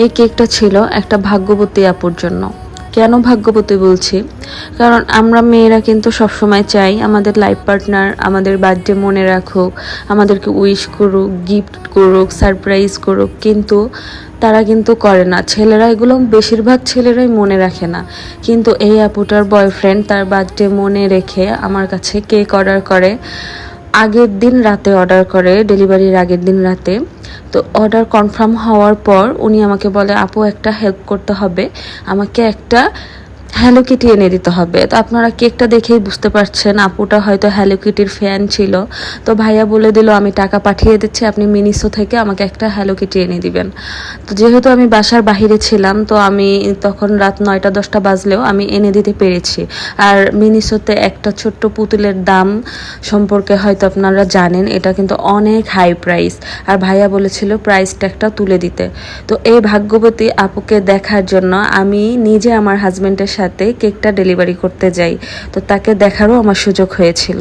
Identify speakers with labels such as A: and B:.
A: এই কেকটা ছিল একটা ভাগ্যবতী আপুর জন্য। কেন ভাগ্যবতী বলছি, কারণ আমরা মেয়েরা কিন্তু সবসময় চাই আমাদের লাইফ পার্টনার আমাদের বার্থডে মনে রাখুক, আমাদেরকে উইশ করুক, গিফট করুক, সারপ্রাইজ করুক, কিন্তু তারা কিন্তু করে না। ছেলেরা এগুলো বেশিরভাগ ছেলেরাই মনে রাখে না। কিন্তু এই আপুটার বয়ফ্রেন্ড তার বার্থডে মনে রেখে আমার কাছে কেক অর্ডার করে। আগের দিন রাতে অর্ডার করে, ডেলিভারির আগের দিন রাতে। তো অর্ডার কনফার্ম হওয়ার পর উনি আমাকে বলে, আপু একটা হেল্প করতে হবে, আমাকে একটা হ্যালো কিটি এনে দিতে হবে। তো আপনারা কেকটা দেখেই বুঝতে পারছেন আপুটা হয়তো হ্যালো কিটির ফ্যান ছিল। তো ভাইয়া বলে দিল, আমি টাকা পাঠিয়ে দিচ্ছি, আপনি মিনিসো থেকে আমাকে একটা হ্যালো কিটি এনে দিবেন। তো যেহেতু আমি বাসার বাহিরে ছিলাম, তো আমি তখন রাত 9টা-10টা বাজলেও আমি এনে দিতে পেরেছি। আর মিনিসোতে একটা ছোট্ট পুতুলের দাম সম্পর্কে হয়তো আপনারা জানেন, এটা কিন্তু অনেক হাই প্রাইস। আর ভাইয়া বলেছিল প্রাইস ট্যাগটা তুলে দিতে। তো এই ভাগ্যবতী আপুকে দেখার জন্য আমি নিজে আমার হাজবেন্ডের সাথে কেকটা ডেলিভারি করতে যাই। তো তাকে দেখারও আমার সুযোগ হয়েছিল।